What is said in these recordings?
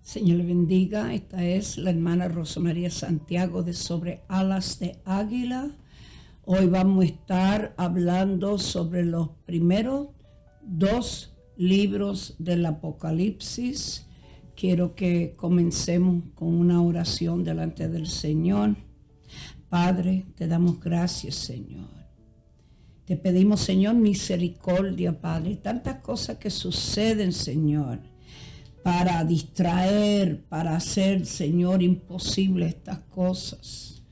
Señor le bendiga. Esta es la hermana Rosa María Santiago de Sobre Alas de Águila. Hoy vamos a estar hablando sobre los primeros 2 libros del Apocalipsis. Quiero que comencemos con una oración delante del Señor. Padre, te damos gracias, Señor. Te pedimos, Señor, misericordia, Padre. Tantas cosas que suceden, Señor, para distraer, para hacer, Señor, imposible estas cosas.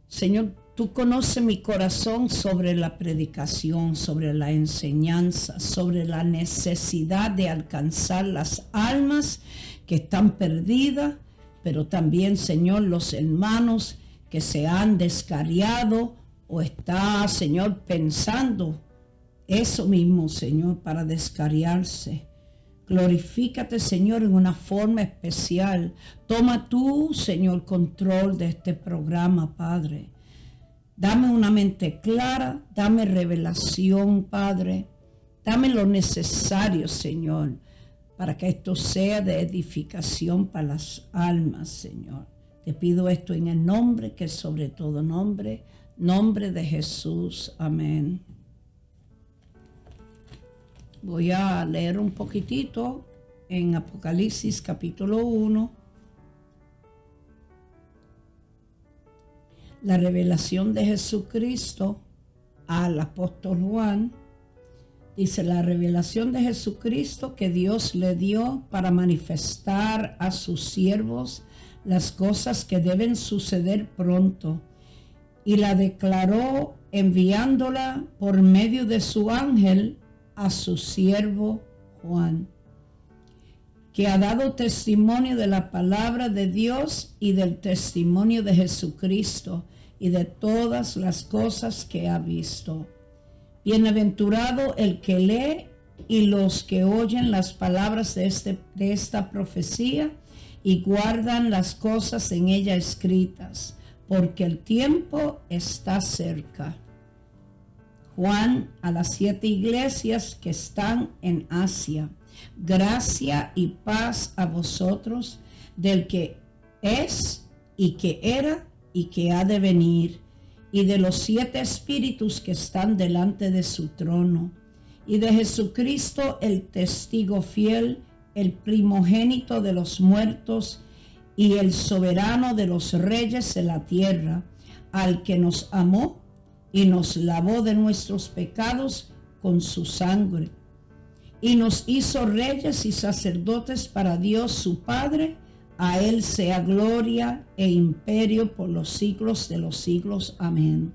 Señor, tú conoces mi corazón sobre la predicación, sobre la enseñanza, sobre la necesidad de alcanzar las almas que están perdidas, pero también, Señor, los hermanos que se han descarriado o está, Señor, pensando eso mismo, Señor, para descarriarse. Glorifícate, Señor, en una forma especial. Toma tú, Señor, control de este programa, Padre. Dame una mente clara, dame revelación, Padre. Dame lo necesario, Señor, para que esto sea de edificación para las almas, Señor. Te pido esto en el nombre que es sobre todo nombre, nombre de Jesús. Amén. Voy a leer un poquitito en Apocalipsis capítulo 1. La revelación de Jesucristo al apóstol Juan. Dice, la revelación de Jesucristo que Dios le dio para manifestar a sus siervos las cosas que deben suceder pronto. Y la declaró enviándola por medio de su ángel a su siervo Juan, que ha dado testimonio de la palabra de Dios y del testimonio de Jesucristo y de todas las cosas que ha visto. Bienaventurado el que lee y los que oyen las palabras de esta profecía y guardan las cosas en ella escritas, porque el tiempo está cerca. Juan, a las 7 iglesias que están en Asia. Gracia y paz a vosotros, del que es y que era y que ha de venir, y de los 7 espíritus que están delante de su trono, y de Jesucristo el testigo fiel, el primogénito de los muertos, y el soberano de los reyes de la tierra, al que nos amó y nos lavó de nuestros pecados con su sangre, y nos hizo reyes y sacerdotes para Dios su Padre. A él sea gloria e imperio por los siglos de los siglos. Amén.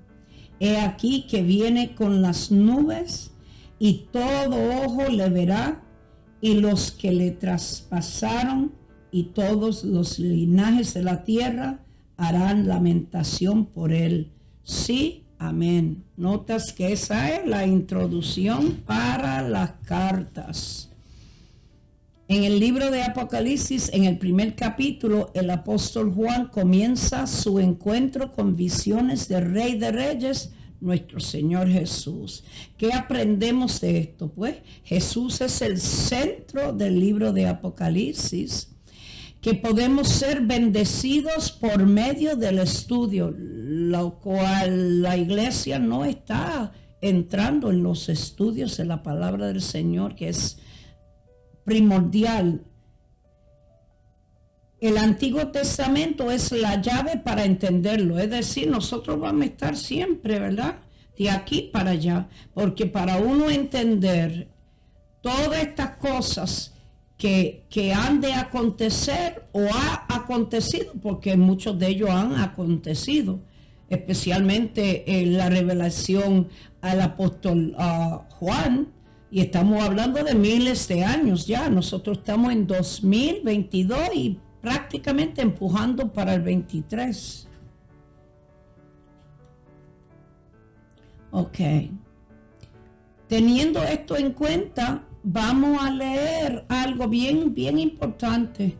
He aquí que viene con las nubes, y todo ojo le verá, y los que le traspasaron, y todos los linajes de la tierra harán lamentación por él. Sí, amén. Notas que esa es la introducción para las cartas. En el libro de Apocalipsis, en el primer capítulo, el apóstol Juan comienza su encuentro con visiones del Rey de Reyes, nuestro Señor Jesús. ¿Qué aprendemos de esto? Pues Jesús es el centro del libro de Apocalipsis, que podemos ser bendecidos por medio del estudio, lo cual la iglesia no está entrando en los estudios de la palabra del Señor, que es primordial. El Antiguo Testamento es la llave para entenderlo, es decir, nosotros vamos a estar siempre, ¿verdad?, de aquí para allá, porque para uno entender todas estas cosas que han de acontecer o ha acontecido, porque muchos de ellos han acontecido, especialmente en la revelación al apóstol Juan, y estamos hablando de miles de años ya. Nosotros estamos en 2022 y prácticamente empujando para el 23. Ok. Teniendo esto en cuenta, vamos a leer algo bien importante,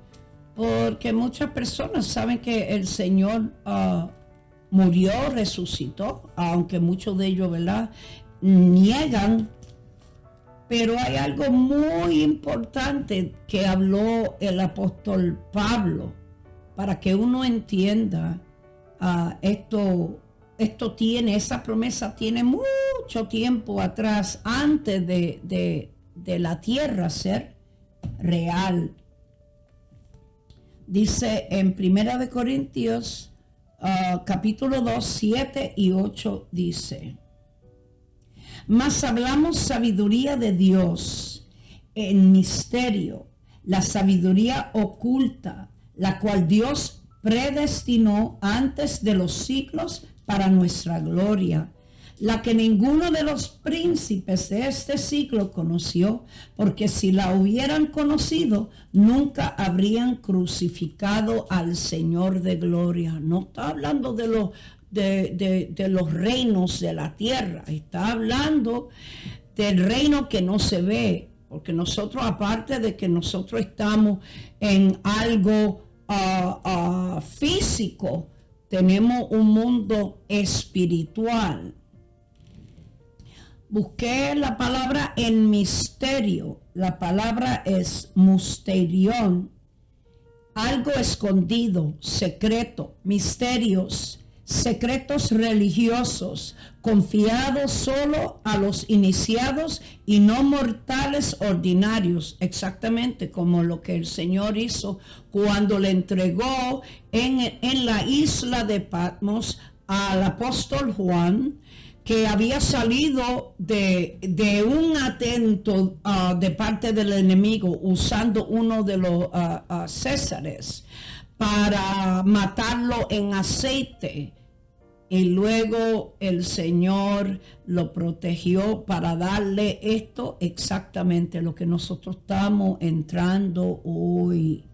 porque muchas personas saben que el Señor murió, resucitó, aunque muchos de ellos, ¿verdad?, niegan Pero hay algo muy importante que habló el apóstol Pablo para que uno entienda esa promesa tiene mucho tiempo atrás, antes de la tierra ser real. Dice en 1 Corintios capítulo 2, 7 y 8 dice: mas hablamos sabiduría de Dios en misterio, la sabiduría oculta, la cual Dios predestinó antes de los siglos para nuestra gloria, la que ninguno de los príncipes de este siglo conoció, porque si la hubieran conocido, nunca habrían crucificado al Señor de gloria. No está hablando de los reinos de la tierra, está hablando del reino que no se ve, porque nosotros, aparte de que nosotros estamos en algo físico, tenemos un mundo espiritual. Busqué la palabra en misterio, la palabra es musterión, algo escondido, secreto, misterios, secretos religiosos, confiados solo a los iniciados y no mortales ordinarios, exactamente como lo que el Señor hizo cuando le entregó en la isla de Patmos al apóstol Juan, que había salido de un atento de parte del enemigo usando uno de los césares para matarlo en aceite. Y luego el Señor lo protegió para darle esto, exactamente lo que nosotros estamos entrando hoy.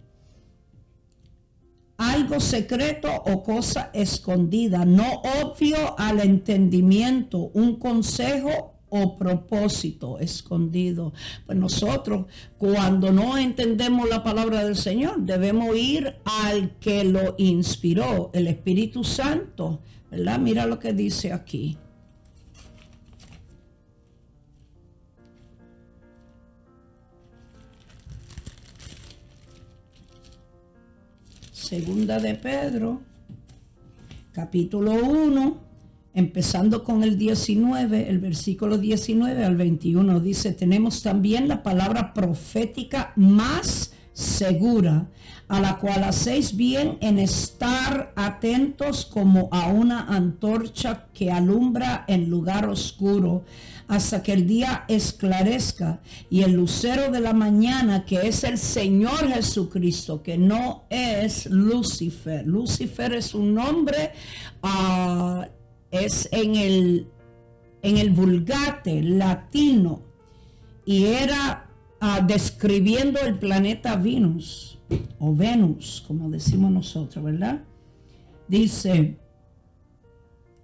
Algo secreto o cosa escondida, no obvio al entendimiento, un consejo o propósito escondido. Pues nosotros, cuando no entendemos la palabra del Señor, debemos ir al que lo inspiró, el Espíritu Santo, ¿verdad? Mira lo que dice aquí. Segunda de Pedro, capítulo 1, empezando con el 19, el versículo 19 al 21, dice: tenemos también la palabra profética más segura, a la cual hacéis bien en estar atentos como a una antorcha que alumbra en lugar oscuro, hasta que el día esclarezca y el lucero de la mañana, que es el Señor Jesucristo, que no es Lucifer. Lucifer es un nombre, es en el Vulgate latino, y era describiendo el planeta Venus, o Venus, como decimos nosotros, ¿verdad? Dice: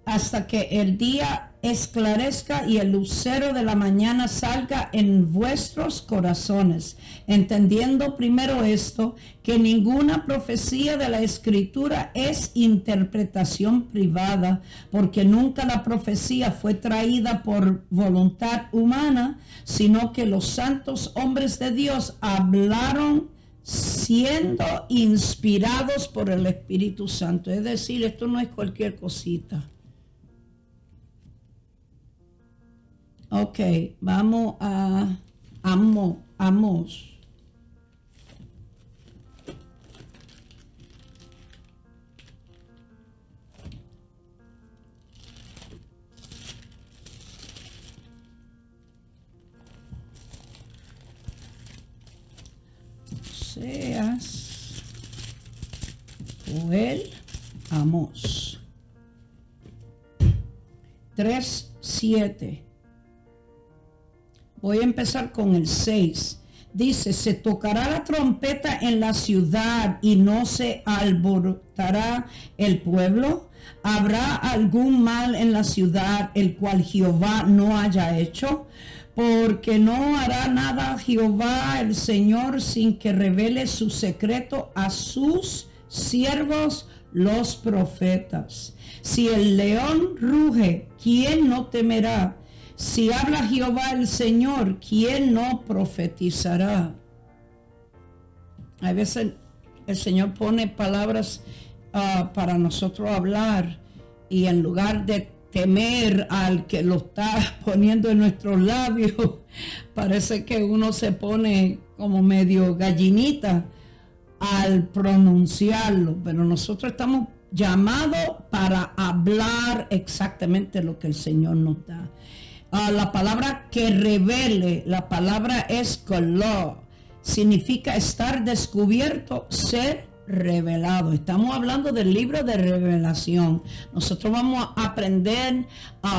hasta que el día esclarezca y el lucero de la mañana salga en vuestros corazones, entendiendo primero esto, que ninguna profecía de la Escritura es interpretación privada, porque nunca la profecía fue traída por voluntad humana, sino que los santos hombres de Dios hablaron siendo inspirados por el Espíritu Santo. Es decir, esto no es cualquier cosita. Ok, vamos a Amós. Oseas, Joel, Amós. 3:7. Voy a empezar con el 6. Dice: se tocará la trompeta en la ciudad y no se alborotará el pueblo. ¿Habrá algún mal en la ciudad el cual Jehová no haya hecho? Porque no hará nada Jehová el Señor sin que revele su secreto a sus siervos los profetas. Si el león ruge, ¿quién no temerá? Si habla Jehová el Señor, ¿quién no profetizará? A veces el Señor pone palabras para nosotros hablar, y en lugar de temer al que lo está poniendo en nuestros labios, parece que uno se pone como medio gallinita al pronunciarlo, pero nosotros estamos llamados para hablar exactamente lo que el Señor nos da. La palabra que revele, la palabra es color, significa estar descubierto, ser revelado. Estamos hablando del libro de revelación. Nosotros vamos a aprender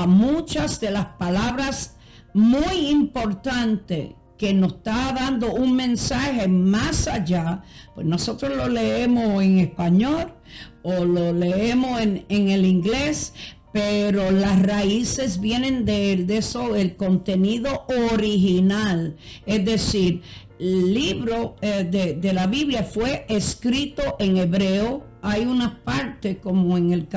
muchas de las palabras muy importantes que nos está dando un mensaje más allá. Pues nosotros lo leemos en español o lo leemos en el inglés, pero las raíces vienen de eso, el contenido original. Es decir, el libro de la Biblia fue escrito en hebreo. Hay una parte como en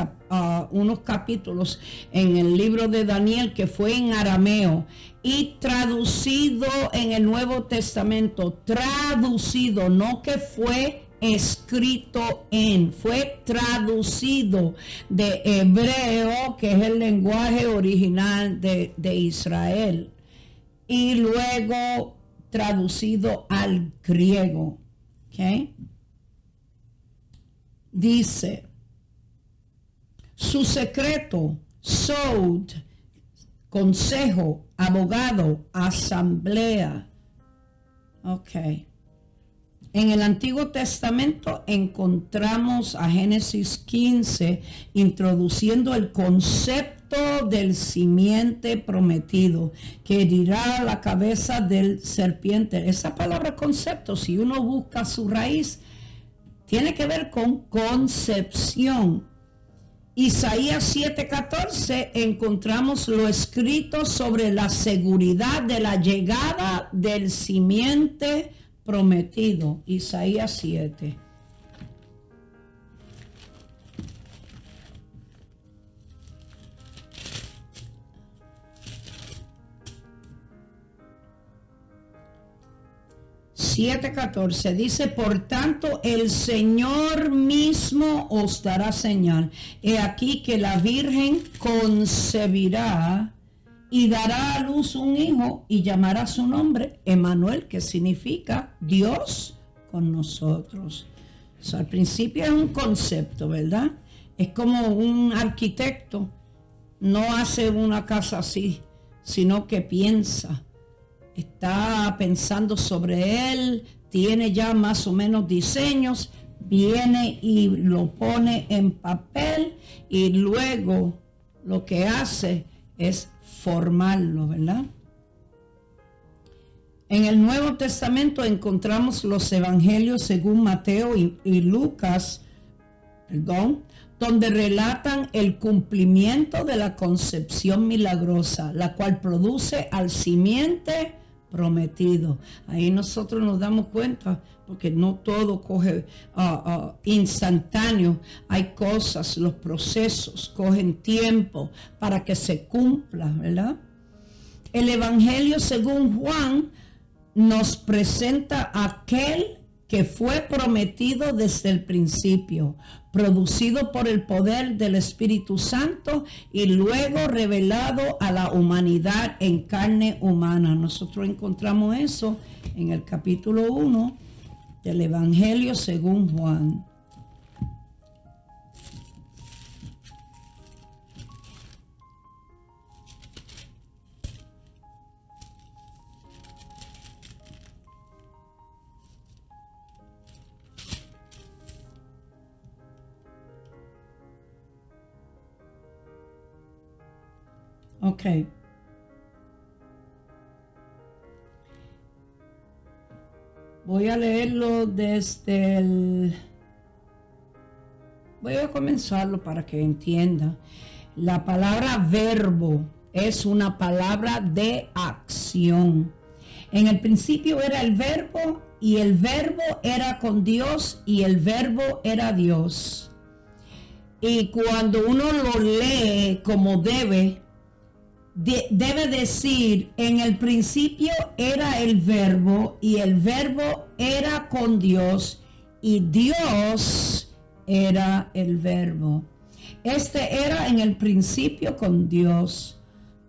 unos capítulos en el libro de Daniel que fue en arameo, y traducido en el Nuevo Testamento, traducido, no que fue escrito fue traducido de hebreo, que es el lenguaje original de Israel, y luego traducido al griego. ¿Okay? Dice, su secreto, sod, consejo, abogado, asamblea. Ok. En el Antiguo Testamento encontramos a Génesis 15 introduciendo el concepto del simiente prometido que herirá la cabeza del serpiente. Esa palabra concepto, si uno busca su raíz, tiene que ver con concepción. Isaías 7:14 encontramos lo escrito sobre la seguridad de la llegada del simiente prometido. Isaías 7. Dice, por tanto, el Señor mismo os dará señal. He aquí que la Virgen concebirá y dará a luz un hijo y llamará su nombre Emmanuel, que significa Dios con nosotros. Al principio es un concepto, ¿verdad? Es como un arquitecto no hace una casa así, sino que piensa. Está pensando sobre él, tiene ya más o menos diseños, viene y lo pone en papel y luego lo que hace es formarlo, ¿verdad? En el Nuevo Testamento encontramos los evangelios según Mateo y Lucas, donde relatan el cumplimiento de la concepción milagrosa, la cual produce al simiente prometido. Ahí nosotros nos damos cuenta, porque no todo coge instantáneo. Hay cosas, los procesos cogen tiempo para que se cumpla, ¿verdad? El Evangelio según Juan nos presenta aquel que fue prometido desde el principio, producido por el poder del Espíritu Santo y luego revelado a la humanidad en carne humana. Nosotros encontramos eso en el capítulo 1 del Evangelio según Juan. Ok. Voy a leerlo desde el... Voy a comenzarlo para que entienda. La palabra verbo es una palabra de acción. En el principio era el verbo y el verbo era con Dios y el verbo era Dios. Y cuando uno lo lee como debe, debe decir, en el principio era el verbo y el verbo era con Dios y Dios era el verbo. Este era en el principio con Dios.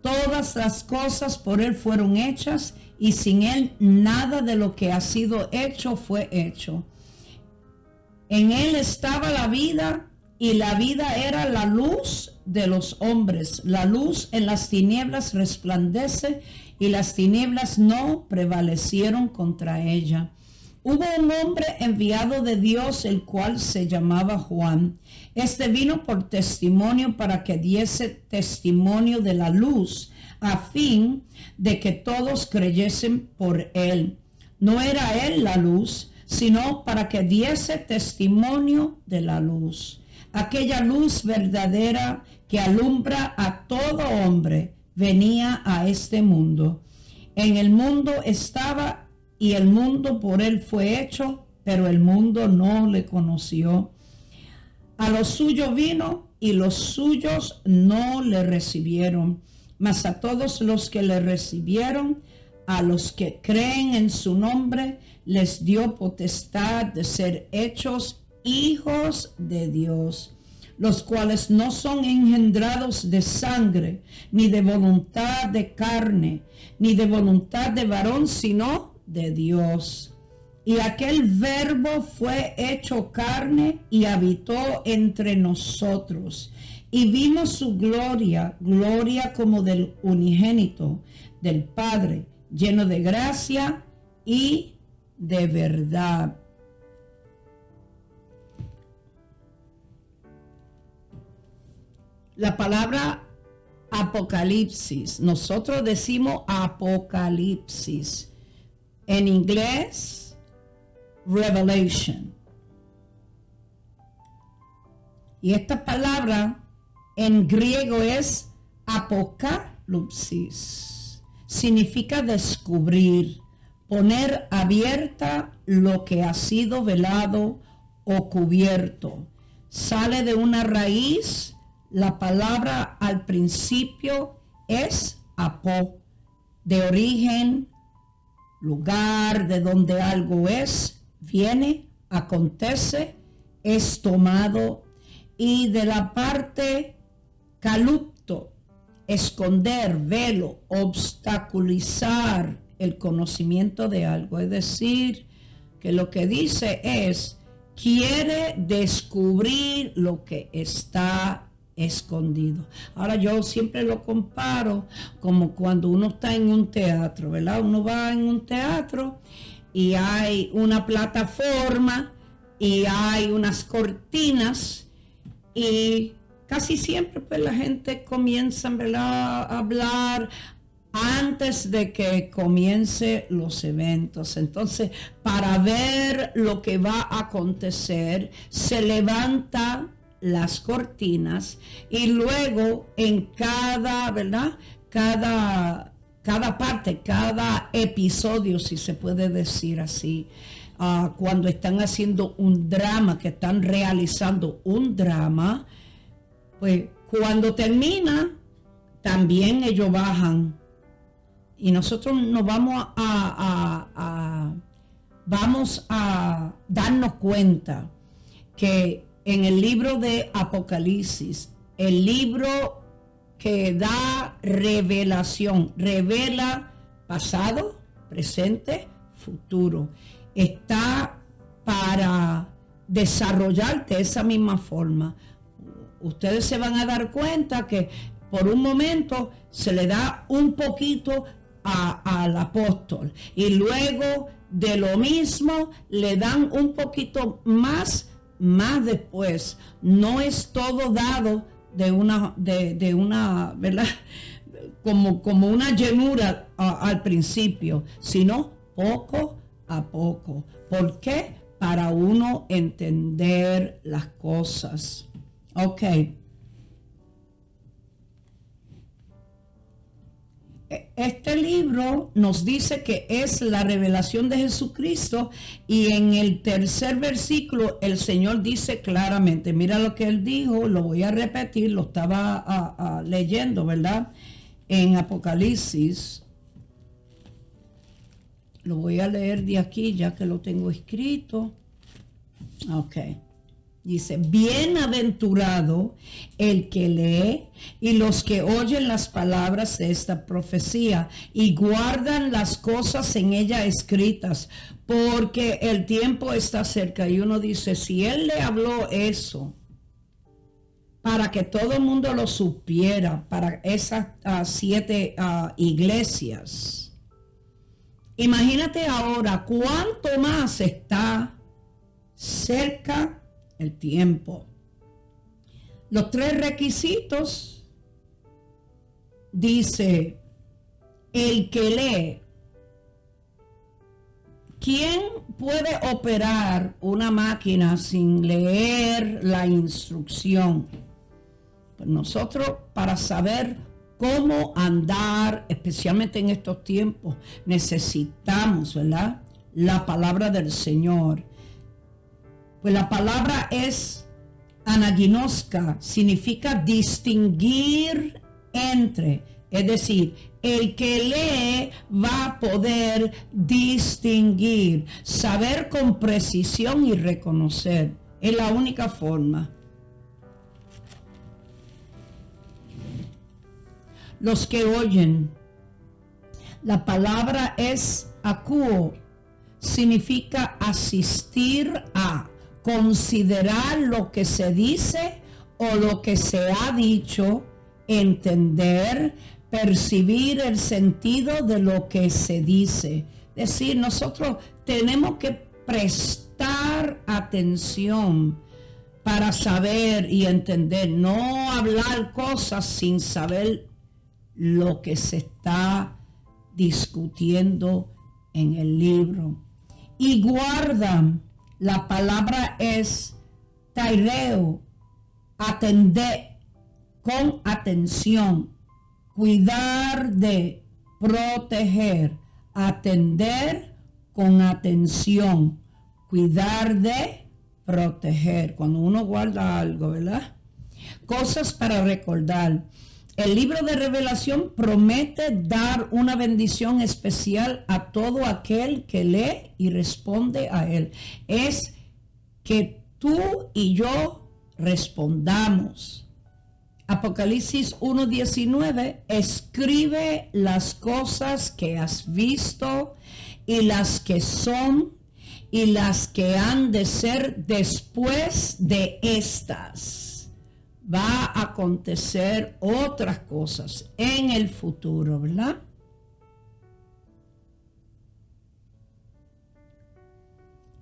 Todas las cosas por Él fueron hechas y sin Él nada de lo que ha sido hecho fue hecho. En Él estaba la vida y la vida era la luz de los hombres. La luz en las tinieblas resplandece y las tinieblas no prevalecieron contra ella. Hubo un hombre enviado de Dios, el cual se llamaba Juan. Este vino por testimonio para que diese testimonio de la luz, a fin de que todos creyesen por él. No era él la luz, sino para que diese testimonio de la luz. Aquella luz verdadera que alumbra a todo hombre venía a este mundo. En el mundo estaba y el mundo por él fue hecho, pero el mundo no le conoció. A los suyos vino y los suyos no le recibieron. Mas a todos los que le recibieron, a los que creen en su nombre, les dio potestad de ser hechos hijos de Dios, los cuales no son engendrados de sangre, ni de voluntad de carne, ni de voluntad de varón, sino de Dios. Y aquel verbo fue hecho carne y habitó entre nosotros. Y vimos su gloria, gloria como del unigénito del Padre, lleno de gracia y de verdad. La palabra Apocalipsis, nosotros decimos Apocalipsis. En inglés, Revelation. Y esta palabra en griego es Apocalipsis. Significa descubrir, poner abierta lo que ha sido velado o cubierto. Sale de una raíz. La palabra al principio es apo, de origen, lugar de donde algo es, viene, acontece, es tomado, y de la parte calupto, esconder, velo, obstaculizar el conocimiento de algo. Es decir, que lo que dice es, quiere descubrir lo que está escondido. Ahora yo siempre lo comparo como cuando uno está en un teatro, ¿verdad? Uno va en un teatro y hay una plataforma y hay unas cortinas y casi siempre pues la gente comienza, ¿verdad?, a hablar antes de que comience los eventos. Entonces, para ver lo que va a acontecer, se levanta las cortinas y luego en cada, ¿verdad?, cada parte, cada episodio, si se puede decir así, cuando están haciendo un drama, que están realizando un drama, pues cuando termina, también ellos bajan y nosotros nos vamos vamos a darnos cuenta que en el libro de Apocalipsis, el libro que da revelación, revela pasado, presente, futuro. Está para desarrollar de esa misma forma. Ustedes se van a dar cuenta que por un momento se le da un poquito al apóstol y luego de lo mismo le dan un poquito más después. No es todo dado de una, ¿verdad?, como una llenura al principio, sino poco a poco. ¿Por qué? Para uno entender las cosas. Ok. Este libro nos dice que es la revelación de Jesucristo y en el tercer versículo el Señor dice claramente, mira lo que Él dijo, lo voy a repetir, lo estaba leyendo, ¿verdad? en Apocalipsis, lo voy a leer de aquí ya que lo tengo escrito. Ok. Dice, bienaventurado el que lee y los que oyen las palabras de esta profecía y guardan las cosas en ella escritas, porque el tiempo está cerca. Y uno dice, si él le habló eso para que todo el mundo lo supiera, para esas 7 iglesias, imagínate ahora cuánto más está cerca el tiempo. Los 3 requisitos, dice, el que lee. ¿Quién puede operar una máquina sin leer la instrucción? Pues nosotros, para saber cómo andar, especialmente en estos tiempos, necesitamos, ¿verdad?, la palabra del Señor. Pues la palabra es anaginoska, significa distinguir entre, es decir, el que lee va a poder distinguir, saber con precisión y reconocer. Es la única forma. Los que oyen, la palabra es akuo, significa asistir a, considerar lo que se dice o lo que se ha dicho, entender, percibir el sentido de lo que se dice. Es decir, nosotros tenemos que prestar atención para saber y entender, no hablar cosas sin saber lo que se está discutiendo en el libro. Y guardan, la palabra es taireo, atender con atención, cuidar de, proteger, atender con atención, cuidar de, proteger. Cuando uno guarda algo, ¿verdad? Cosas para recordar. El libro de Revelación promete dar una bendición especial a todo aquel que lee y responde a él. Es que tú y yo respondamos. Apocalipsis 1:19, escribe las cosas que has visto y las que son y las que han de ser después de estas. Va a acontecer otras cosas en el futuro, ¿verdad?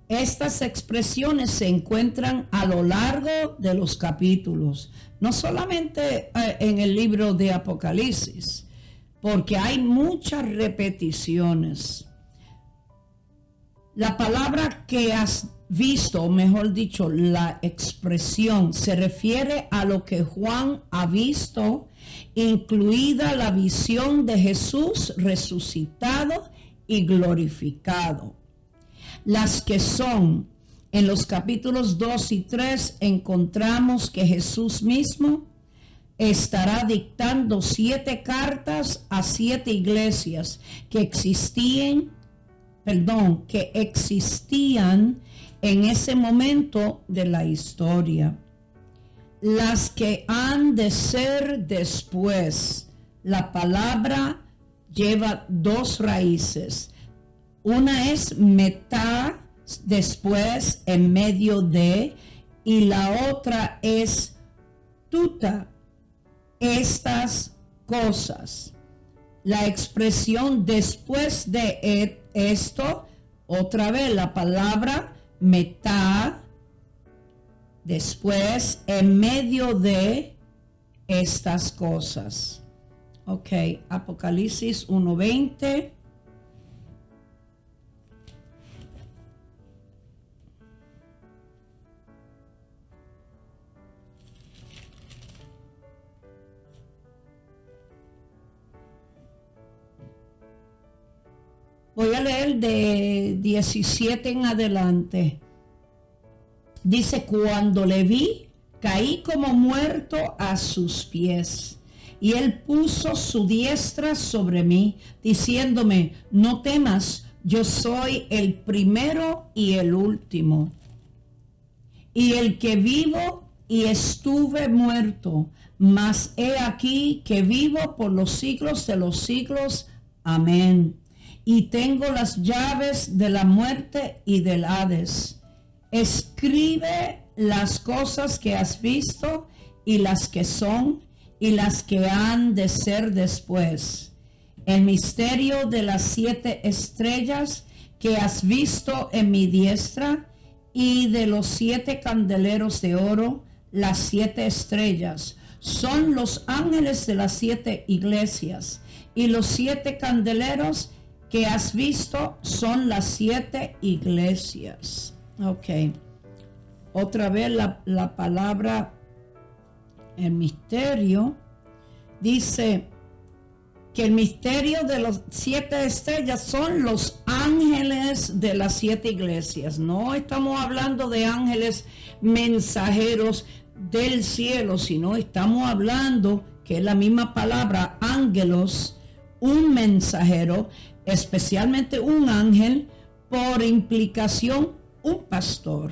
Estas expresiones se encuentran a lo largo de los capítulos, no solamente en el libro de Apocalipsis, porque hay muchas repeticiones. La palabra que has visto, o mejor dicho, la expresión se refiere a lo que Juan ha visto, incluida la visión de Jesús resucitado y glorificado. Las que son, en los capítulos 2 y 3 encontramos que Jesús mismo estará dictando 7 cartas a 7 iglesias que existían en ese momento de la historia. Las que han de ser después. La palabra lleva 2 raíces. Una es metá, después, en medio de, y la otra es tuta, estas cosas. La expresión después de esto, otra vez la palabra metá, después, en medio de estas cosas. Ok, Apocalipsis 1:20. Voy a leer de 17 en adelante. Dice, cuando le vi, caí como muerto a sus pies. y él puso su diestra sobre mí, diciéndome, no temas, yo soy el primero y el último, y el que vivo y estuve muerto, mas he aquí que vivo por los siglos de los siglos. Amén. Y tengo las llaves de la muerte y del Hades. Escribe las cosas que has visto y las que son y las que han de ser después. El misterio de las 7 estrellas que has visto en mi diestra y de los 7 candeleros de oro, las 7 estrellas son los ángeles de las 7 iglesias, y los 7 candeleros que has visto son las 7 iglesias. Ok. Otra vez la palabra, el misterio, dice que el misterio de las 7 estrellas son los ángeles de las 7 iglesias. No estamos hablando de ángeles mensajeros del cielo, sino estamos hablando que es la misma palabra ángelos, un mensajero, especialmente un ángel, por implicación un pastor.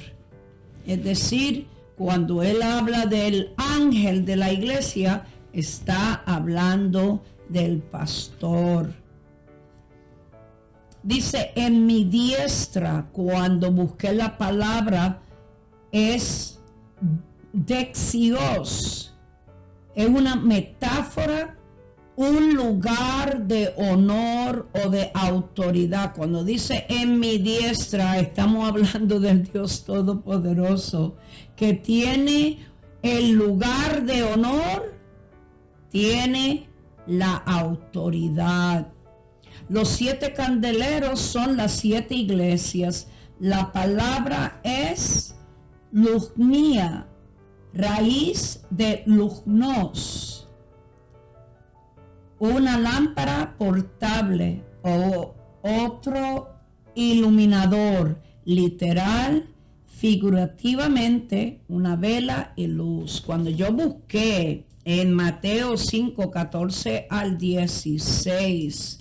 Es decir, cuando él habla del ángel de la iglesia, está hablando del pastor. Dice, en mi diestra, cuando busqué la palabra, es dexios. Es una metáfora, un lugar de honor o de autoridad. Cuando dice en mi diestra, estamos hablando del Dios Todopoderoso, que tiene el lugar de honor, tiene la autoridad. Los 7 candeleros son las 7 iglesias. La palabra es lugnia, raíz de lugnos, una lámpara portable o otro iluminador, literal, figurativamente, una vela y luz. Cuando yo busqué en Mateo 5, 14 al 16,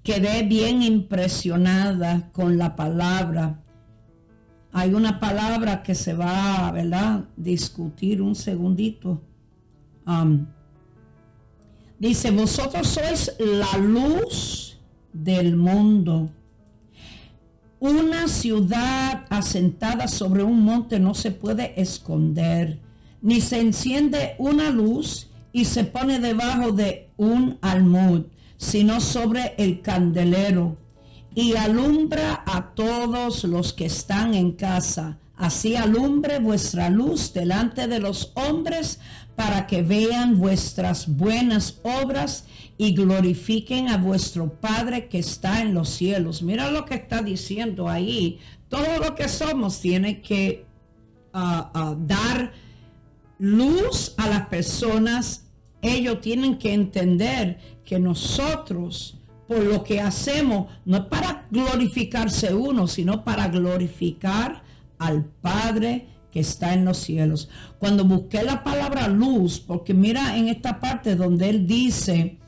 quedé bien impresionada con la palabra. Hay una palabra que se va, ¿verdad?, discutir un segundito. Dice, vosotros sois la luz del mundo. Una ciudad asentada sobre un monte no se puede esconder, ni se enciende una luz y se pone debajo de un almud, sino sobre el candelero, y alumbra a todos los que están en casa. Así alumbre vuestra luz delante de los hombres, para que vean vuestras buenas obras y glorifiquen a vuestro Padre que está en los cielos. Mira lo que está diciendo ahí. Todo lo que somos tiene que dar luz a las personas. Ellos tienen que entender que nosotros, por lo que hacemos, no es para glorificarse uno, sino para glorificar al Padre que está en los cielos. Cuando busqué la palabra luz, porque mira en esta parte donde él dice,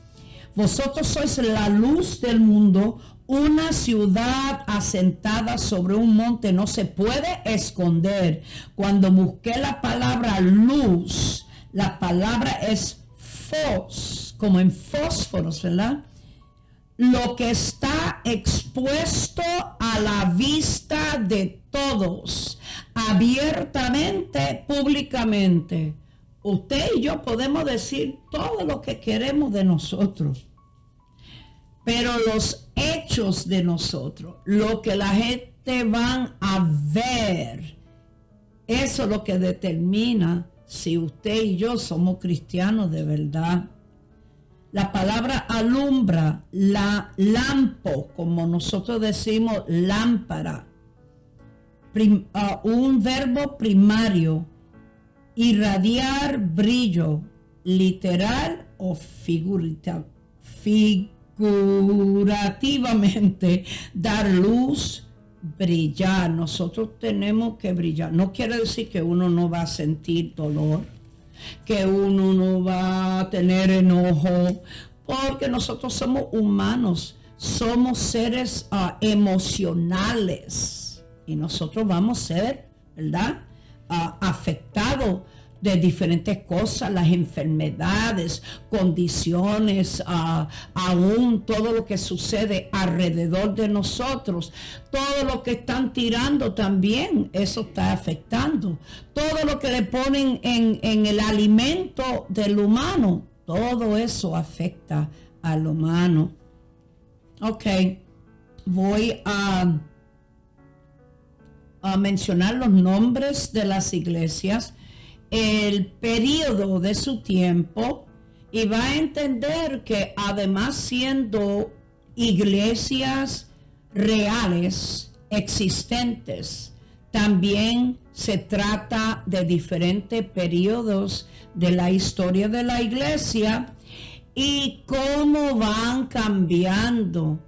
vosotros sois la luz del mundo, una ciudad asentada sobre un monte no se puede esconder. Cuando busqué la palabra luz, la palabra es fos, como en fósforos, ¿verdad? Lo que está expuesto a la vista de todos, abiertamente, públicamente. Usted y yo podemos decir todo lo que queremos de nosotros, pero los hechos de nosotros, lo que la gente van a ver, eso es lo que determina si usted y yo somos cristianos de verdad. La palabra alumbra, la lampo, como nosotros decimos, lámpara, un verbo primario, irradiar brillo, literal o figurativamente, dar luz, brillar. Nosotros tenemos que brillar. No quiere decir que uno no va a sentir dolor. que uno no va a tener enojo, porque nosotros somos humanos, somos seres emocionales y nosotros vamos a ser, ¿verdad?, afectados de diferentes cosas, las enfermedades, condiciones, aún todo lo que sucede alrededor de nosotros, todo lo que están tirando también, eso está afectando. Todo lo que le ponen en el alimento del humano, todo eso afecta al humano. Ok, voy a mencionar los nombres de las iglesias, el periodo de su tiempo, y va a entender que además siendo iglesias reales existentes, también se trata de diferentes periodos de la historia de la iglesia y cómo van cambiando.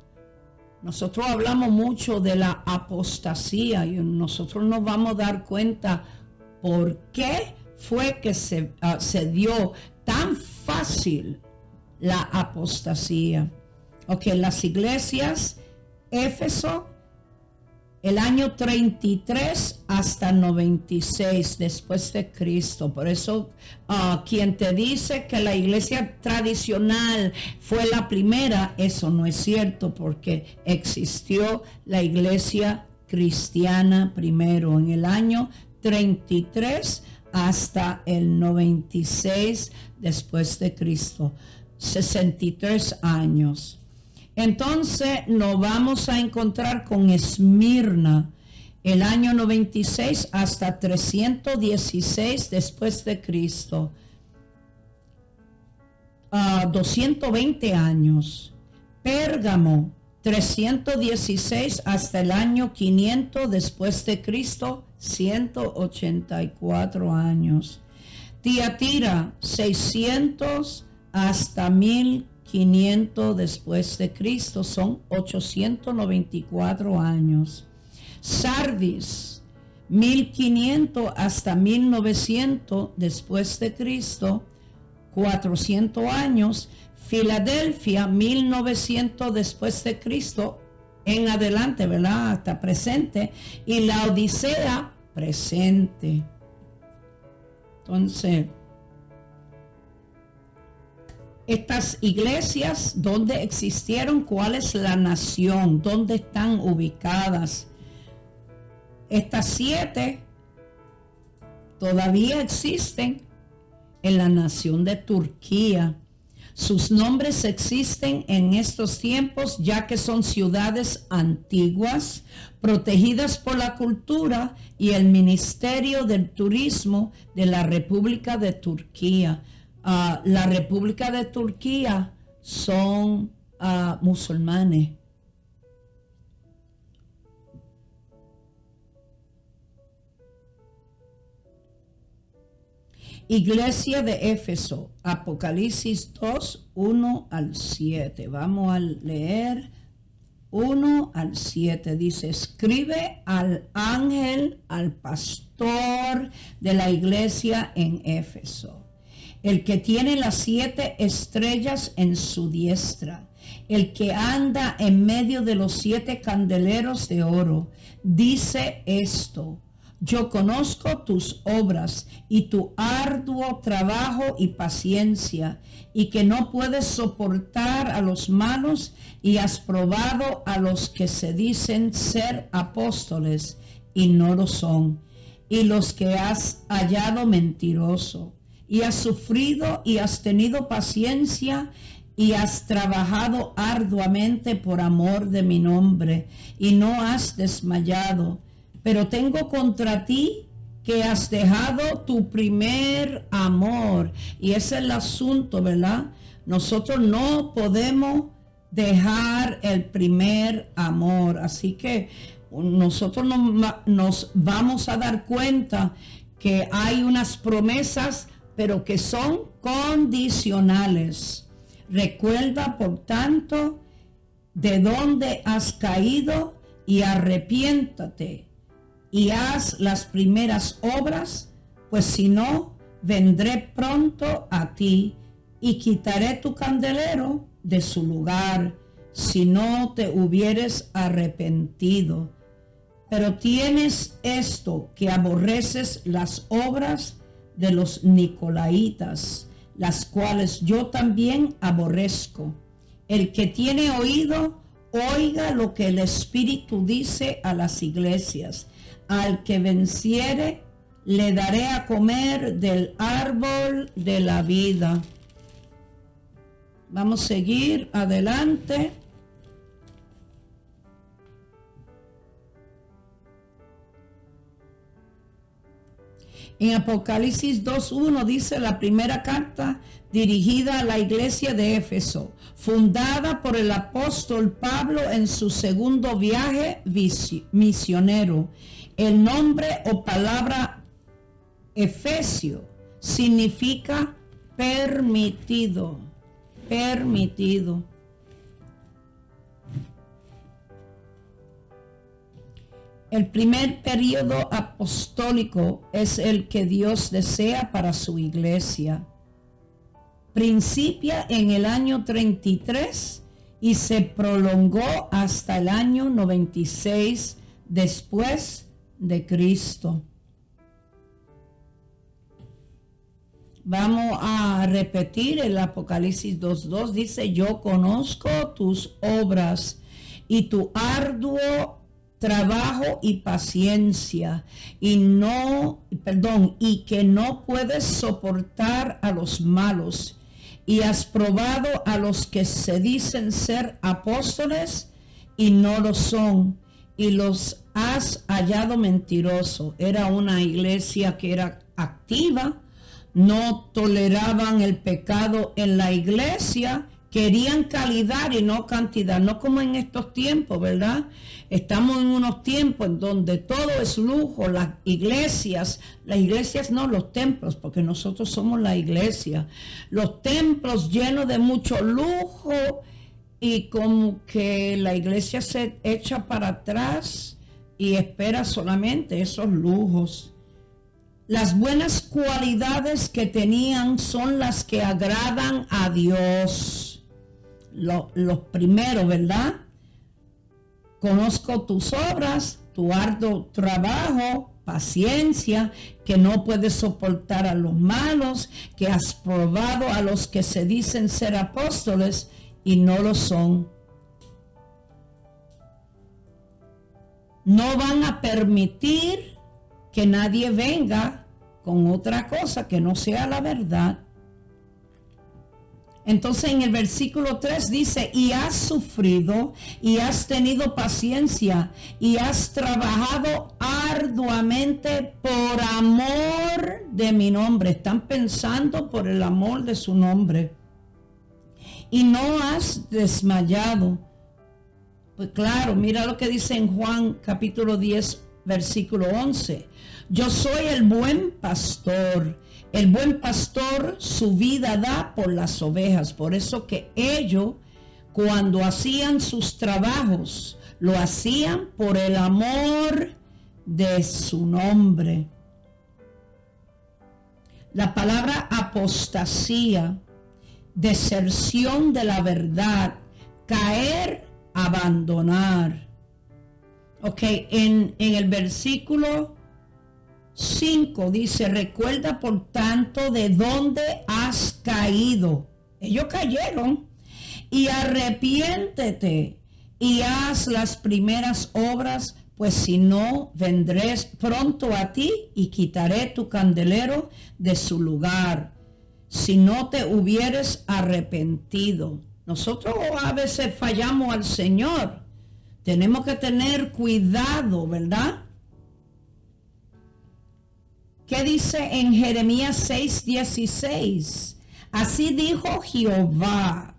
Nosotros hablamos mucho de la apostasía y nosotros nos vamos a dar cuenta por qué fue que se dio tan fácil la apostasía. Ok, las iglesias, Éfeso, el año 33 hasta 96 después de Cristo. Por eso quien te dice que la iglesia tradicional fue la primera, eso no es cierto, porque existió la iglesia cristiana primero en el año 33 hasta el 96 después de Cristo, 63 años. Entonces nos vamos a encontrar con Esmirna, el año 96 hasta 316 después de Cristo, 220 años. Pérgamo, 316 hasta el año 500 después de Cristo, 184 años. Tiatira, 600 hasta 1500 después de Cristo, son 894 años. Sardis, 1500 hasta 1900 después de Cristo, 400 años. Filadelfia, 1900 después de Cristo en adelante, ¿verdad?, hasta presente. Y la Odisea, presente. Entonces, estas iglesias, ¿dónde existieron? ¿Cuál es la nación? ¿Dónde están ubicadas? Estas 7 todavía existen en la nación de Turquía. Sus nombres existen en estos tiempos ya que son ciudades antiguas, protegidas por la cultura y el Ministerio del Turismo de la República de Turquía. La República de Turquía son musulmanes. Iglesia de Éfeso, Apocalipsis 2, 1 al 7. Vamos a leer 1 al 7. Dice: escribe al ángel, al pastor de la iglesia en Éfeso, el que tiene las 7 estrellas en su diestra, el que anda en medio de los 7 candeleros de oro, dice esto: yo conozco tus obras y tu arduo trabajo y paciencia, y que no puedes soportar a los malos, y has probado a los que se dicen ser apóstoles y no lo son, y los que has hallado mentiroso, y has sufrido y has tenido paciencia, y has trabajado arduamente por amor de mi nombre, y no has desmayado. Pero tengo contra ti que has dejado tu primer amor. Y ese es el asunto, ¿verdad? Nosotros no podemos dejar el primer amor. Así que nosotros nos vamos a dar cuenta que hay unas promesas, pero que son condicionales. Recuerda, por tanto, de dónde has caído y arrepiéntate y haz las primeras obras, pues si no, vendré pronto a ti y quitaré tu candelero de su lugar, si no te hubieres arrepentido. Pero tienes esto, que aborreces las obras de los nicolaítas, las cuales yo también aborrezco. El que tiene oído, oiga lo que el Espíritu dice a las iglesias. Al que venciere, le daré a comer del árbol de la vida. Vamos a seguir adelante. En Apocalipsis 2:1 dice la primera carta dirigida a la iglesia de Éfeso, fundada por el apóstol Pablo en su segundo viaje misionero. El nombre o palabra Efesio significa permitido, permitido. El primer periodo apostólico es el que Dios desea para su iglesia. Principia en el año 33 y se prolongó hasta el año 96 después de Cristo. Vamos a repetir el Apocalipsis 2:2. Dice: yo conozco tus obras y tu arduo trabajo y paciencia, y que no puedes soportar a los malos, y has probado a los que se dicen ser apóstoles y no lo son, y los has hallado mentirosos. Era una iglesia que era activa, no toleraban el pecado en la iglesia, querían calidad y no cantidad, no como en estos tiempos, ¿verdad? Estamos en unos tiempos en donde todo es lujo, las iglesias no, los templos, porque nosotros somos la iglesia, los templos llenos de mucho lujo, y como que la iglesia se echa para atrás y espera solamente esos lujos. Las buenas cualidades que tenían son las que agradan a Dios. Los primeros, ¿verdad? Conozco tus obras, tu arduo trabajo, paciencia, que no puedes soportar a los malos, que has probado a los que se dicen ser apóstoles y no lo son. No van a permitir que nadie venga con otra cosa que no sea la verdad. Entonces en el versículo 3 dice: y has sufrido y has tenido paciencia y has trabajado arduamente por amor de mi nombre. Están pensando por el amor de su nombre. Y no has desmayado. Pues claro, mira lo que dice en Juan capítulo 10, versículo 11. Yo soy el buen pastor. El buen pastor su vida da por las ovejas. Por eso que ellos, cuando hacían sus trabajos, lo hacían por el amor de su nombre. La palabra apostasía, deserción de la verdad, caer, abandonar. Ok, en el versículo 5 dice: recuerda por tanto de dónde has caído. Ellos cayeron. Y arrepiéntete y haz las primeras obras, pues si no, vendré pronto a ti y quitaré tu candelero de su lugar, si no te hubieres arrepentido. Nosotros a veces fallamos al Señor. Tenemos que tener cuidado, ¿verdad? ¿Qué dice en Jeremías 6:16? Así dijo Jehová: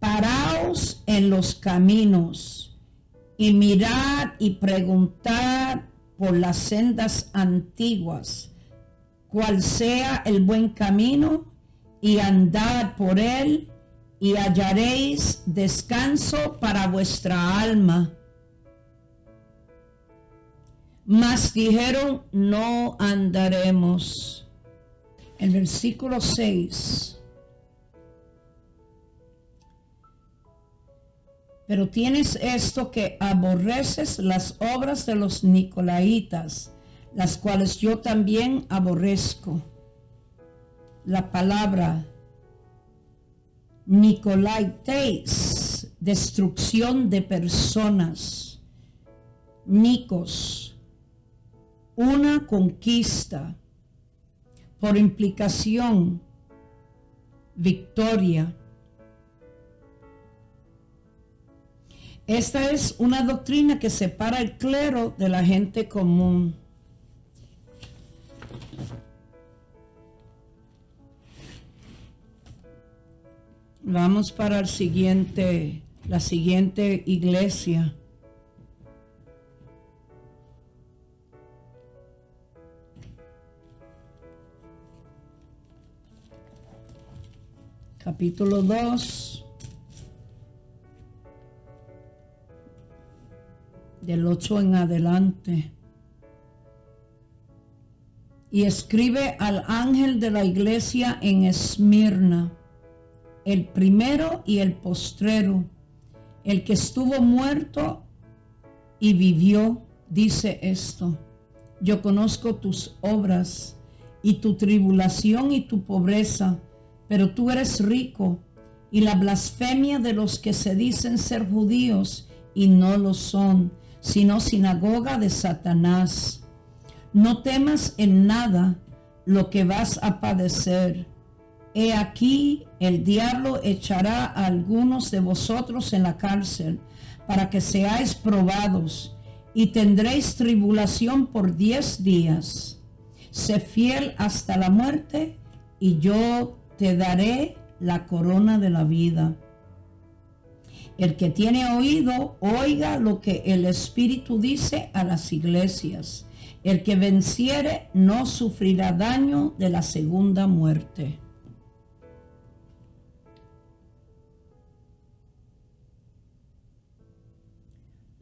paraos en los caminos y mirad y preguntad por las sendas antiguas, cuál sea el buen camino, y andad por él, y hallaréis descanso para vuestra alma. Mas dijeron: no andaremos. El versículo 6. Pero tienes esto, que aborreces las obras de los nicolaitas, las cuales yo también aborrezco. La palabra Nicolaites, destrucción de personas. Nikos, una conquista. Por implicación, victoria. Esta es una doctrina que separa el clero de la gente común. Vamos para la siguiente iglesia. Capítulo 2. Del 8 en adelante. Y escribe al ángel de la iglesia en Esmirna, el primero y el postrero, el que estuvo muerto y vivió, dice esto: yo conozco tus obras y tu tribulación y tu pobreza, pero tú eres rico, y la blasfemia de los que se dicen ser judíos y no lo son, sino sinagoga de Satanás. No temas en nada lo que vas a padecer. He aquí, el diablo echará a algunos de vosotros en la cárcel, para que seáis probados, y tendréis tribulación por 10 días. Sé fiel hasta la muerte, y yo te daré la corona de la vida. El que tiene oído, oiga lo que el Espíritu dice a las iglesias. El que venciere no sufrirá daño de la segunda muerte.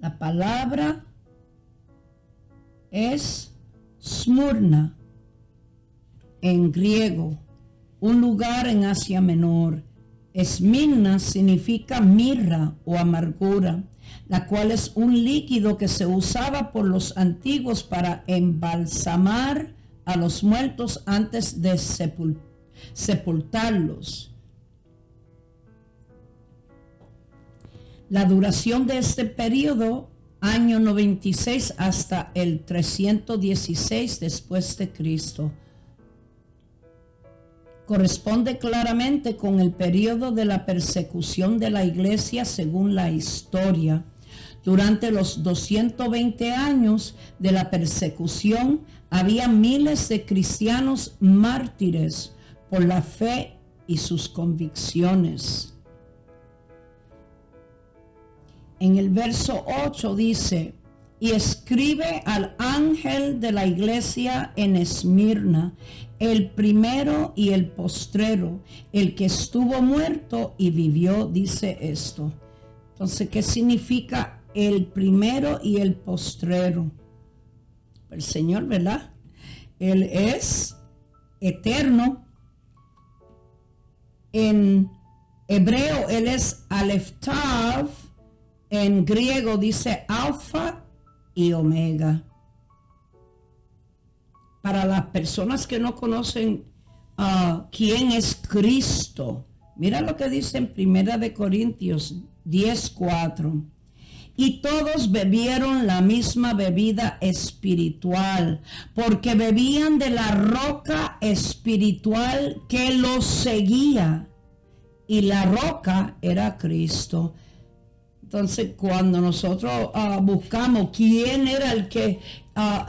La palabra es Smurna en griego, un lugar en Asia Menor. Esmirna significa mirra o amargura, la cual es un líquido que se usaba por los antiguos para embalsamar a los muertos antes de sepultarlos. La duración de este periodo, año 96 hasta el 316 después de Cristo, corresponde claramente con el periodo de la persecución de la iglesia según la historia. Durante los 220 años de la persecución había miles de cristianos mártires por la fe y sus convicciones. En el verso 8 dice: y escribe al ángel de la iglesia en Esmirna, el primero y el postrero, el que estuvo muerto y vivió, dice esto. Entonces, ¿qué significa el primero y el postrero? El Señor, ¿verdad? Él es eterno. En hebreo, Él es Aleph Tav. En griego dice Alfa y Omega. Para las personas que no conocen quién es Cristo, mira lo que dice en 1 Corintios 10:4. Y todos bebieron la misma bebida espiritual, porque bebían de la roca espiritual que los seguía, y la roca era Cristo. Entonces, cuando nosotros buscamos quién era el que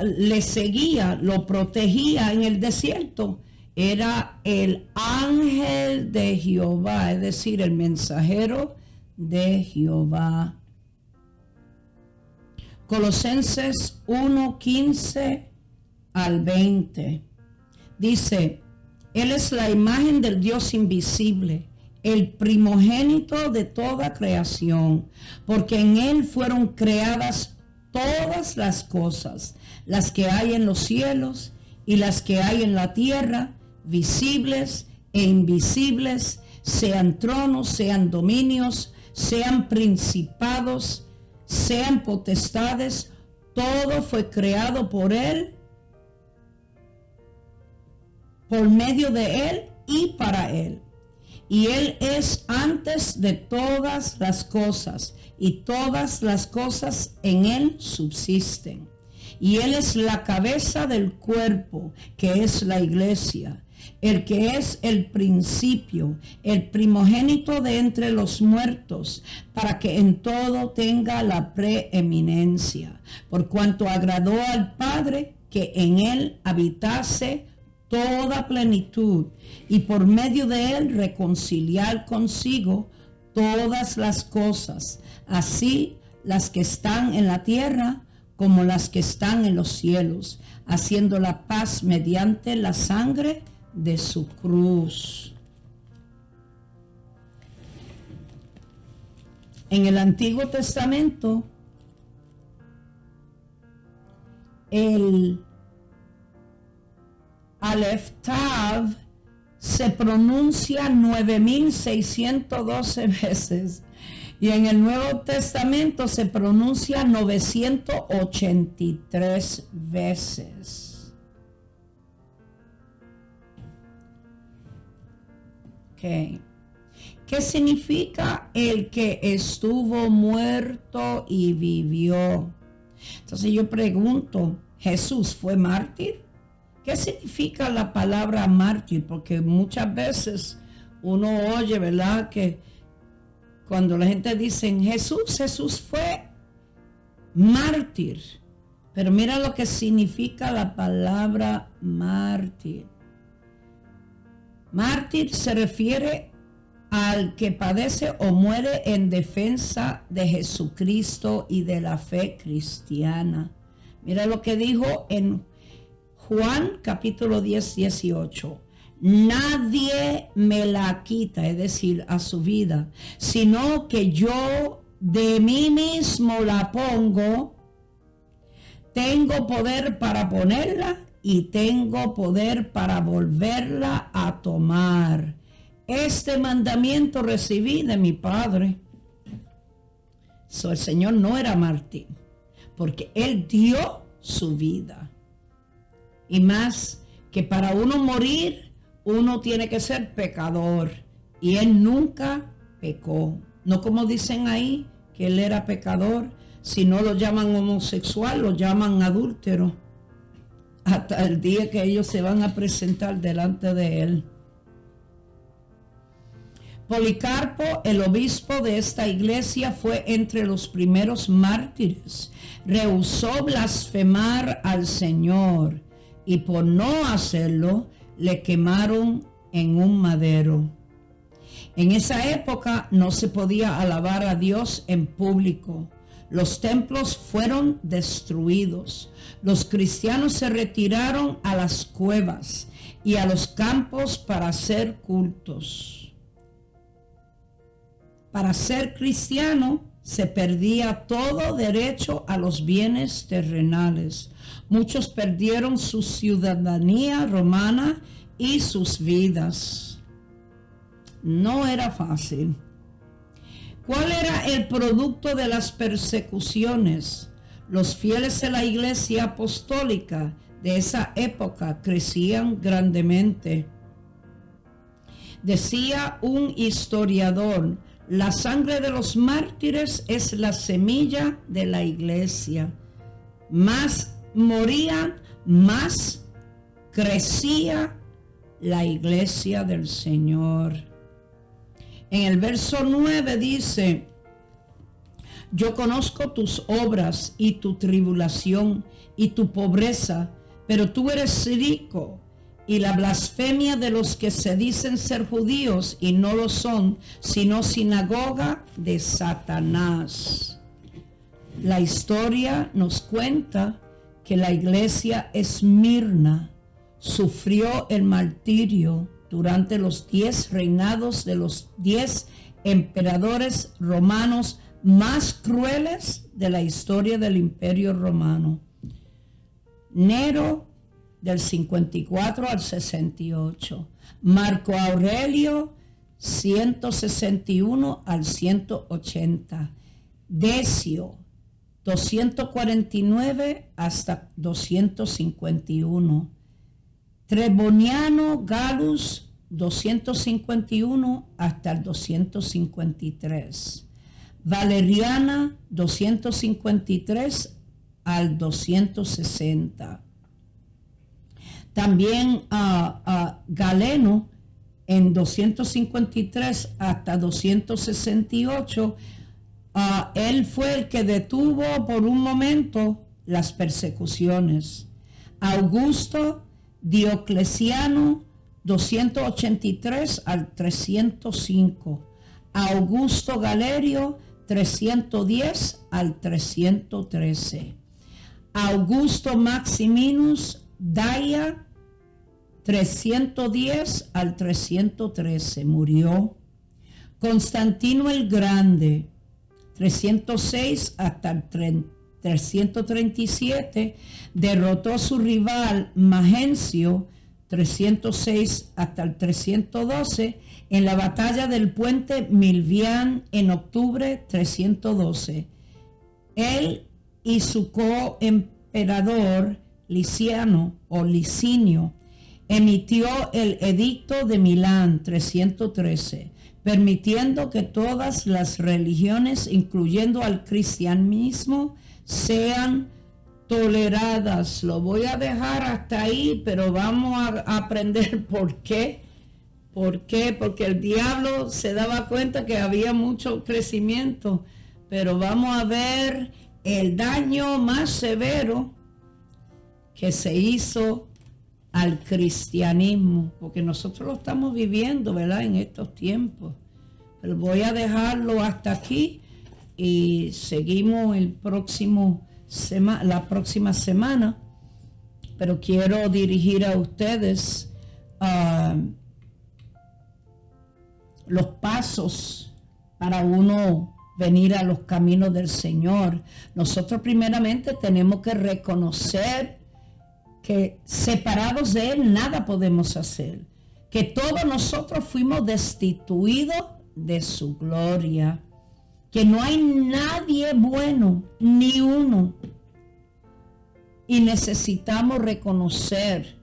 le seguía, lo protegía en el desierto, era el ángel de Jehová, es decir, el mensajero de Jehová. Colosenses 1:15 al 20 dice: Él es la imagen del Dios invisible, el primogénito de toda creación, porque en Él fueron creadas todas las cosas, las que hay en los cielos y las que hay en la tierra, visibles e invisibles, sean tronos, sean dominios, sean principados, sean potestades, todo fue creado por Él, por medio de Él y para Él. Y Él es antes de todas las cosas, y todas las cosas en Él subsisten. Y Él es la cabeza del cuerpo, que es la iglesia, el que es el principio, el primogénito de entre los muertos, para que en todo tenga la preeminencia, por cuanto agradó al Padre que en Él habitase toda plenitud, y por medio de Él reconciliar consigo todas las cosas, así las que están en la tierra como las que están en los cielos, haciendo la paz mediante la sangre de su cruz. En el Antiguo Testamento, el Aleph Tav se pronuncia 9612 veces, y en el Nuevo Testamento se pronuncia 983 veces. Okay. ¿Qué significa el que estuvo muerto y vivió? Entonces yo pregunto, ¿Jesús fue mártir? ¿Qué significa la palabra mártir? Porque muchas veces uno oye, ¿verdad?, que cuando la gente dice Jesús fue mártir. Pero mira lo que significa la palabra mártir. Mártir se refiere al que padece o muere en defensa de Jesucristo y de la fe cristiana. Mira lo que dijo en Juan capítulo 10, 18. Nadie me la quita, es decir, a su vida, sino que yo de mí mismo la pongo. Tengo poder para ponerla y tengo poder para volverla a tomar. Este mandamiento recibí de mi Padre. El Señor no era mártir, porque Él dio su vida. Y más que para uno morir, uno tiene que ser pecador, y Él nunca pecó. No como dicen ahí, que Él era pecador. Si no lo llaman homosexual, lo llaman adúltero, hasta el día que ellos se van a presentar delante de Él. Policarpo, el obispo de esta iglesia, fue entre los primeros mártires. Rehusó blasfemar al Señor, y por no hacerlo, le quemaron en un madero. En esa época no se podía alabar a Dios en público. Los templos fueron destruidos. Los cristianos se retiraron a las cuevas y a los campos para hacer cultos. Para ser cristiano se perdía todo derecho a los bienes terrenales. Muchos perdieron su ciudadanía romana y sus vidas. No era fácil. ¿Cuál era el producto de las persecuciones? Los fieles de la iglesia apostólica de esa época crecían grandemente. Decía un historiador, la sangre de los mártires es la semilla de la iglesia. Más morían, más crecía la iglesia del Señor. En el verso 9 dice, yo conozco tus obras y tu tribulación y tu pobreza, pero tú eres rico, y la blasfemia de los que se dicen ser judíos y no lo son, sino sinagoga de Satanás. La historia nos cuenta que la iglesia Esmirna sufrió el martirio durante los 10 reinados de los 10 emperadores romanos más crueles de la historia del Imperio Romano. Nero, del 54 al 68. Marco Aurelio, 161 al 180. Decio, 249 hasta 251. Treboniano Gallus, 251 hasta el 253. Valeriana, 253 al 260. También Galeno, en 253 hasta 268, él fue el que detuvo por un momento las persecuciones. Augusto Diocleciano, 283 al 305. Augusto Galerio, 310 al 313. Augusto Maximinus Daia, 310 al 313, murió. Constantino el Grande, 306 hasta el 337, derrotó a su rival Magencio, 306 hasta el 312, en la batalla del puente Milvián en octubre 312. Él y su coemperador Licinio emitió el Edicto de Milán 313, permitiendo que todas las religiones, incluyendo al cristianismo, sean toleradas. Lo voy a dejar hasta ahí, pero vamos a aprender por qué. ¿Por qué? Porque el diablo se daba cuenta que había mucho crecimiento, pero vamos a ver el daño más severo que se hizo al cristianismo, porque nosotros lo estamos viviendo, ¿verdad?, en estos tiempos. Pero voy a dejarlo hasta aquí y seguimos la próxima semana, pero quiero dirigir a ustedes los pasos para uno venir a los caminos del Señor. Nosotros primeramente tenemos que reconocer que separados de Él nada podemos hacer, que todos nosotros fuimos destituidos de su gloria, que no hay nadie bueno, ni uno, y necesitamos reconocer,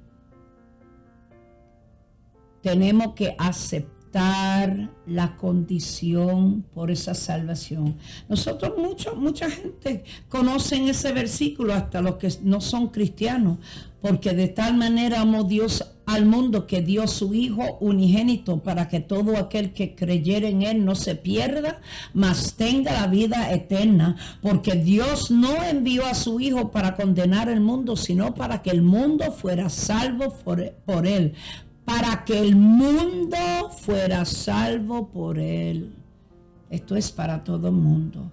tenemos que aceptar la condición por esa salvación. Nosotros, mucha gente conocen ese versículo, hasta los que no son cristianos, porque de tal manera amó Dios al mundo que dio su Hijo unigénito para que todo aquel que creyere en Él no se pierda, mas tenga la vida eterna, porque Dios no envió a su Hijo para condenar el mundo, sino para que el mundo fuera salvo por Él. Para que el mundo fuera salvo por Él. Esto es para todo el mundo.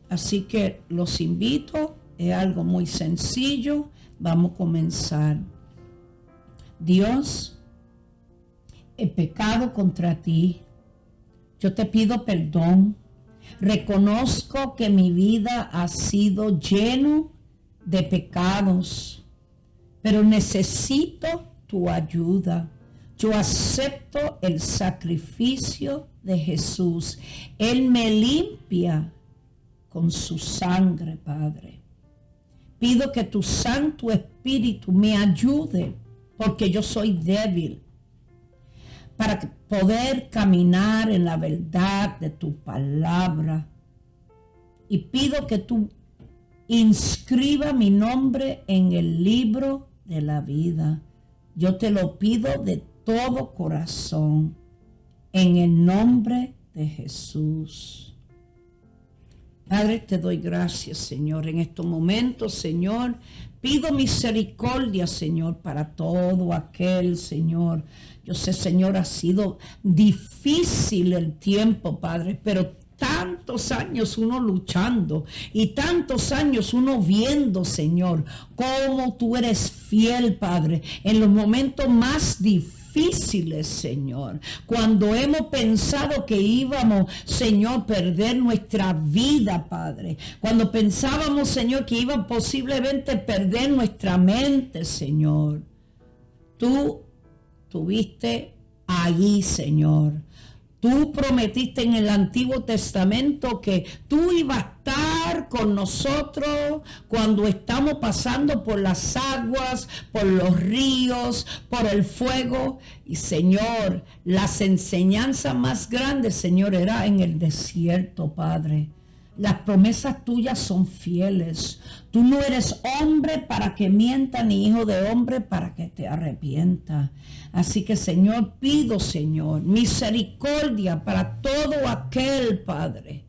Así que los invito, es algo muy sencillo. Vamos a comenzar. Dios, he pecado contra ti. Yo te pido perdón. Reconozco que mi vida ha sido lleno de pecados, pero necesito tu ayuda. Yo acepto el sacrificio de Jesús. Él me limpia con su sangre, Padre. Pido que tu Santo Espíritu me ayude, porque yo soy débil, para poder caminar en la verdad de tu palabra. Y pido que tú inscriba mi nombre en el libro de la vida. Yo te lo pido de todo corazón, en el nombre de Jesús. Padre, te doy gracias, Señor, en estos momentos, Señor. Pido misericordia, Señor, para todo aquel, Señor. Yo sé, Señor, ha sido difícil el tiempo, Padre, pero tantos años uno luchando y tantos años uno viendo, Señor, cómo tú eres fiel, Padre, en los momentos más difíciles. difíciles, Señor. Cuando hemos pensado que íbamos, Señor, perder nuestra vida, Padre. Cuando pensábamos, Señor, que íbamos posiblemente perder nuestra mente, Señor. Tú estuviste allí, Señor. Tú prometiste en el Antiguo Testamento que tú ibas a estar con nosotros cuando estamos pasando por las aguas, por los ríos, por el fuego. Y Señor, las enseñanzas más grandes, Señor, era en el desierto, Padre. Las promesas tuyas son fieles. Tú no eres hombre para que mienta, ni hijo de hombre para que te arrepienta. Así que, Señor, pido, Señor, misericordia para todo aquel, Padre.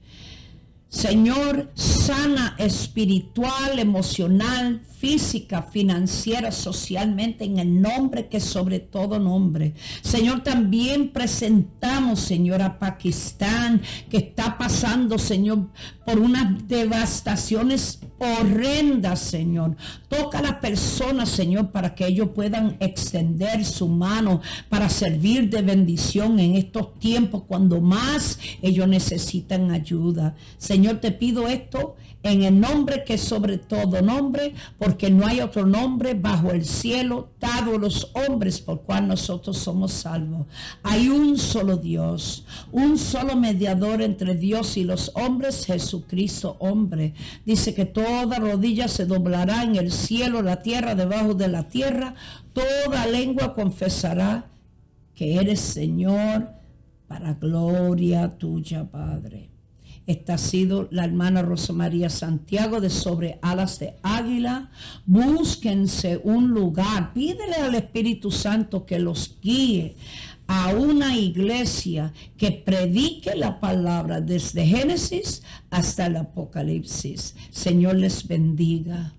Señor, sana espiritual, emocional, física, financiera, socialmente, en el nombre que sobre todo nombre. Señor, también presentamos, Señor, a Pakistán, que está pasando, Señor, por unas devastaciones horrendas, Señor. Toca a las personas, Señor, para que ellos puedan extender su mano para servir de bendición en estos tiempos cuando más ellos necesitan ayuda. Señor, te pido esto en el nombre que sobre todo nombre, porque no hay otro nombre bajo el cielo dado a los hombres por cual nosotros somos salvos. Hay un solo Dios, un solo mediador entre Dios y los hombres, Jesucristo hombre. Dice que toda rodilla se doblará en el cielo, la tierra, debajo de la tierra. Toda lengua confesará que eres Señor, para gloria tuya, Padre. Esta ha sido la hermana Rosa María Santiago de Sobre Alas de Águila. Búsquense un lugar, pídele al Espíritu Santo que los guíe a una iglesia que predique la palabra desde Génesis hasta el Apocalipsis. Señor les bendiga.